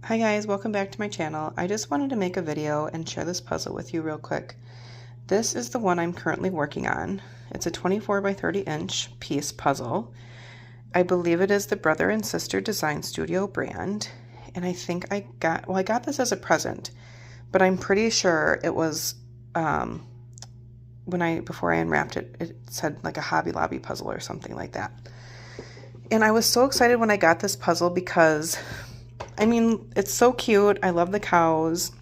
Hi guys, welcome back to my channel. I just wanted to make a video and share this puzzle with you real quick. This is the one I'm currently working on. It's a 24 by 30 inch piece puzzle. I believe it is the Brother and Sister Design Studio brand, and I think I got this as a present, but I'm pretty sure it was before I unwrapped it, it said like a Hobby Lobby puzzle or something like that. And I was so excited when I got this puzzle because I mean, it's so cute. I love the cows.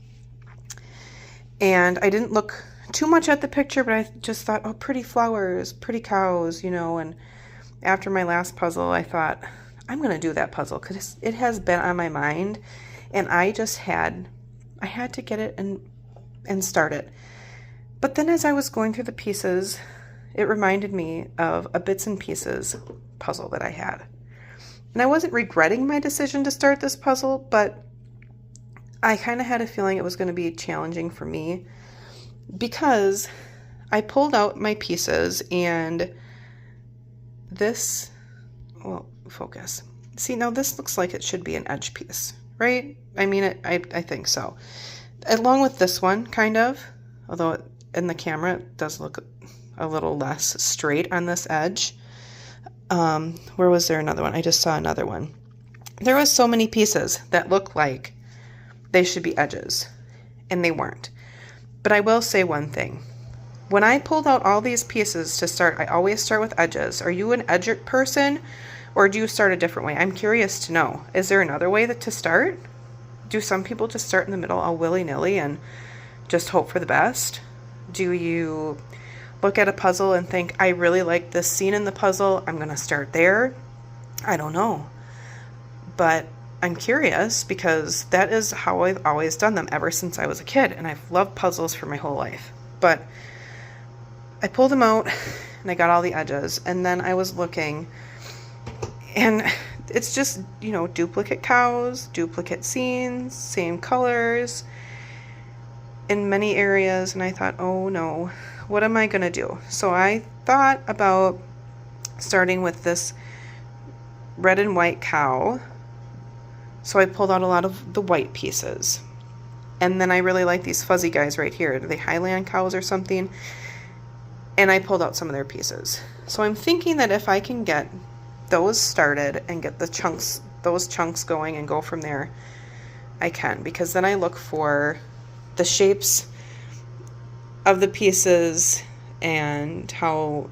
And I didn't look too much at the picture, but I just thought, oh, pretty flowers, pretty cows, you know. And after my last puzzle, I thought, I'm going to do that puzzle because it has been on my mind. And I had to get it and start it. But then as I was going through the pieces, it reminded me of a bits and pieces puzzle that I had. And I wasn't regretting my decision to start this puzzle, but I kind of had a feeling it was going to be challenging for me because I pulled out my pieces and this, well, focus. See, now this looks like it should be an edge piece, right? I mean, I think so. Along with this one, kind of, although in the camera it does look a little less straight on this edge. Where was there another one? I just saw another one. There was so many pieces that look like they should be edges, and they weren't. But I will say one thing. When I pulled out all these pieces to start, I always start with edges. Are you an edge person, or do you start a different way? I'm curious to know. Is there another way to start? Do some people just start in the middle all willy-nilly and just hope for the best? Do you look at a puzzle and think, I really like this scene in the puzzle, I'm going to start there? I don't know. But I'm curious because that is how I've always done them ever since I was a kid, and I've loved puzzles for my whole life. But I pulled them out and I got all the edges, and then I was looking, and it's just, you know, duplicate cows, duplicate scenes, same colors in many areas, and I thought, oh no, what am I gonna do? So I thought about starting with this red and white cow. So I pulled out a lot of the white pieces. And then I really like these fuzzy guys right here. Are they Highland cows or something? And I pulled out some of their pieces. So I'm thinking that if I can get those started and get those chunks going and go from there, I can. Because then I look for the shapes of the pieces and how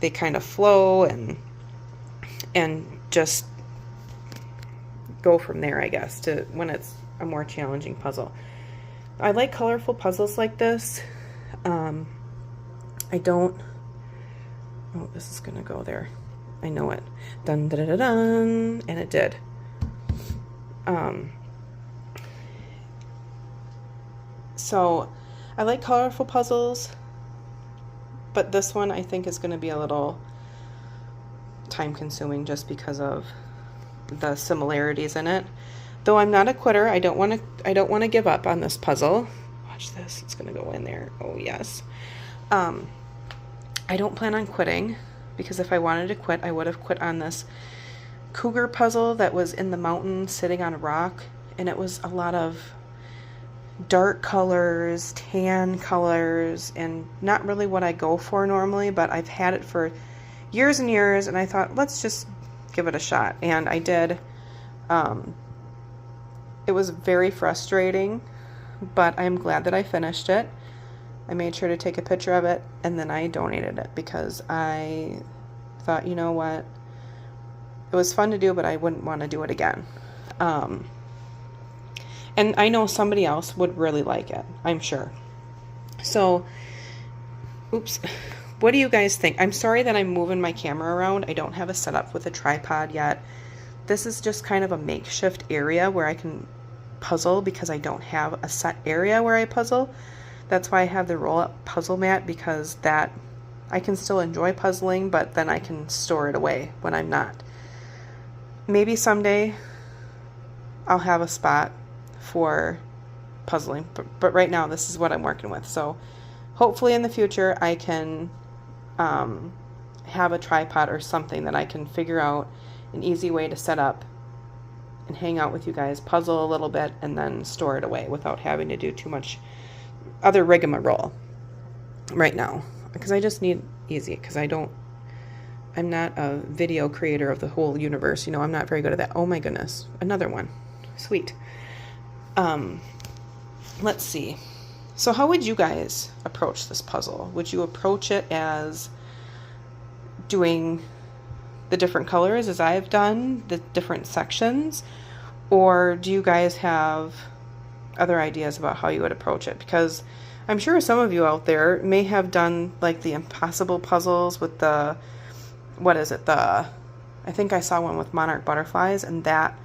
they kind of flow and just go from there, I guess, to when it's a more challenging puzzle. I like colorful puzzles like this. I don't, oh, this is gonna go there. I know it. Dun dun dun dun, and it did. So I like colorful puzzles, but this one I think is going to be a little time consuming just because of the similarities in it. Though I'm not a quitter, I don't want to give up on this puzzle. Watch this, it's going to go in there. Oh yes. I don't plan on quitting, because if I wanted to quit, I would have quit on this cougar puzzle that was in the mountain sitting on a rock, and it was a lot of dark colors, tan colors, and not really what I go for normally, but I've had it for years and years, and I thought, let's just give it a shot. And I did. It was very frustrating, but I'm glad that I finished it. I made sure to take a picture of it, and then I donated it because I thought, you know what, it was fun to do, but I wouldn't want to do it again. And I know somebody else would really like it, I'm sure. So, oops. What do you guys think? I'm sorry that I'm moving my camera around. I don't have a setup with a tripod yet. This is just kind of a makeshift area where I can puzzle because I don't have a set area where I puzzle. That's why I have the roll-up puzzle mat, because that I can still enjoy puzzling, but then I can store it away when I'm not. Maybe someday I'll have a spot for puzzling, but right now this is what I'm working with. So hopefully in the future I can have a tripod or something that I can figure out an easy way to set up and hang out with you guys, puzzle a little bit, and then store it away without having to do too much other rigmarole right now. Because I just need easy, because I'm not a video creator of the whole universe. You know, I'm not very good at that. Oh my goodness. Another one. Sweet. Let's see. So how would you guys approach this puzzle? Would you approach it as doing the different colors as I've done, the different sections? Or do you guys have other ideas about how you would approach it? Because I'm sure some of you out there may have done like the impossible puzzles with the, I think I saw one with monarch butterflies, and that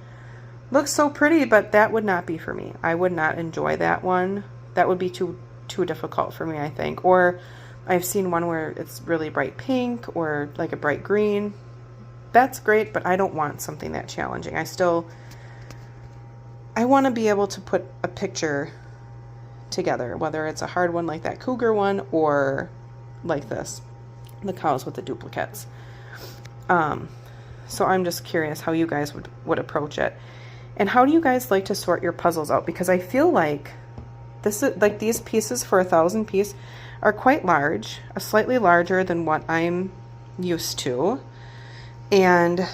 looks so pretty, but that would not be for me. I would not enjoy that one. That would be too difficult for me, I think. Or I've seen one where it's really bright pink or like a bright green. That's great, but I don't want something that challenging. I want to be able to put a picture together, whether it's a hard one like that cougar one or like this, the cows with the duplicates. So I'm just curious how you guys would approach it. And how do you guys like to sort your puzzles out? Because I feel like these pieces for 1,000 piece are quite large, slightly larger than what I'm used to. And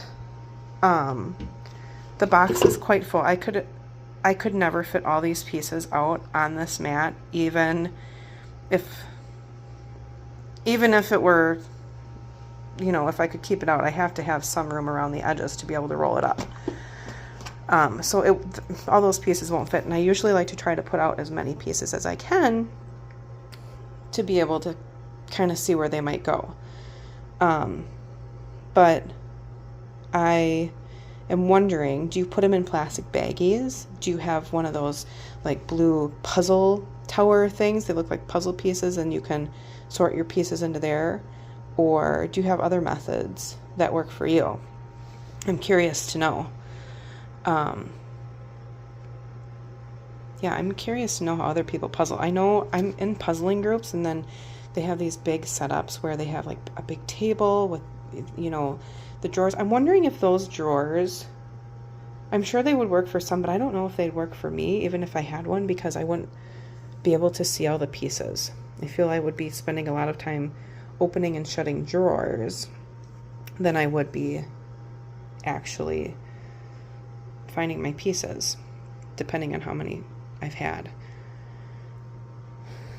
the box is quite full. I could never fit all these pieces out on this mat, even if it were, you know, if I could keep it out. I have to have some room around the edges to be able to roll it up. So all those pieces won't fit, and I usually like to try to put out as many pieces as I can to be able to kind of see where they might go. But I am wondering, do you put them in plastic baggies? Do you have one of those like blue puzzle tower things? They look like puzzle pieces and you can sort your pieces into there. Or do you have other methods that work for you? I'm curious to know. Yeah, I'm curious to know how other people puzzle. I know I'm in puzzling groups, and then they have these big setups where they have like a big table with, you know, the drawers. I'm wondering if those drawers, I'm sure they would work for some, but I don't know if they'd work for me, even if I had one, because I wouldn't be able to see all the pieces. I feel I would be spending a lot of time opening and shutting drawers than I would be actually finding my pieces, depending on how many I've had.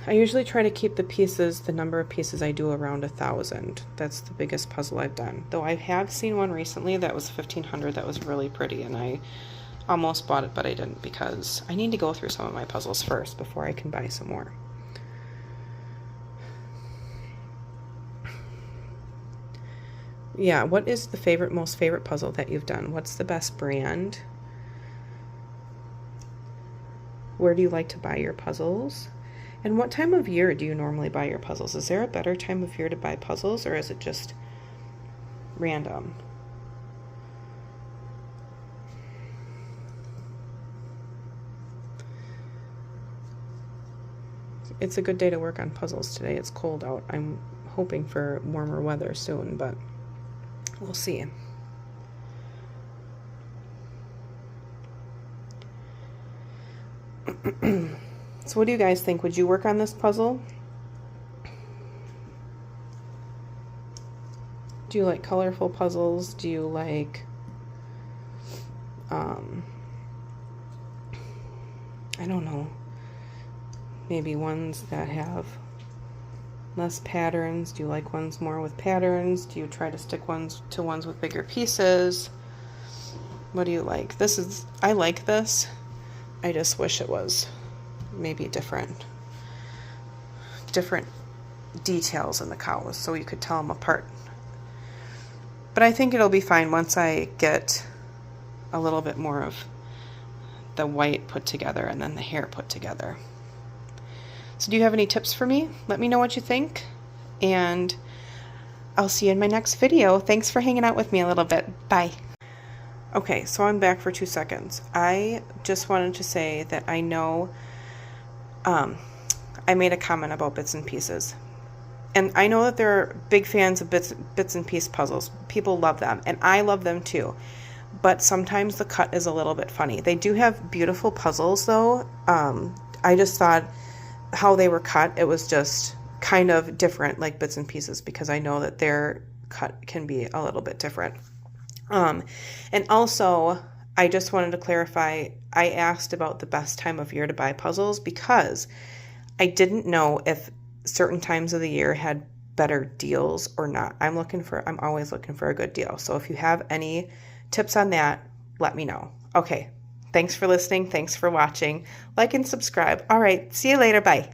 I usually try to keep the number of pieces I do around 1,000. That's the biggest puzzle I've done. Though I have seen one recently that was 1,500 that was really pretty, and I almost bought it, but I didn't, because I need to go through some of my puzzles first before I can buy some more. Yeah, what is the most favorite puzzle that you've done? What's the best brand? Where do you like to buy your puzzles? And what time of year do you normally buy your puzzles? Is there a better time of year to buy puzzles, or is it just random? It's a good day to work on puzzles today. It's cold out. I'm hoping for warmer weather soon, but we'll see. So what do you guys think? Would you work on this puzzle? Do you like colorful puzzles? Do you like I don't know, maybe ones that have less patterns? Do you like ones more with patterns? Do you try to stick to ones with bigger pieces? What do you like? I like this. I just wish it was maybe different details in the cows so you could tell them apart. But I think it'll be fine once I get a little bit more of the white put together and then the hair put together. So do you have any tips for me? Let me know what you think, and I'll see you in my next video. Thanks for hanging out with me a little bit. Bye. Okay, so I'm back for 2 seconds. I just wanted to say that I know I made a comment about bits and pieces. And I know that there are big fans of bits and piece puzzles. People love them, and I love them too. but sometimes the cut is a little bit funny. They do have beautiful puzzles though. I just thought how they were cut, it was just kind of different, like bits and pieces, because I know that their cut can be a little bit different. And also, I just wanted to clarify, I asked about the best time of year to buy puzzles because I didn't know if certain times of the year had better deals or not. I'm always looking for a good deal. So if you have any tips on that, let me know. Okay. Thanks for listening. Thanks for watching. Like and subscribe. All right. See you later. Bye.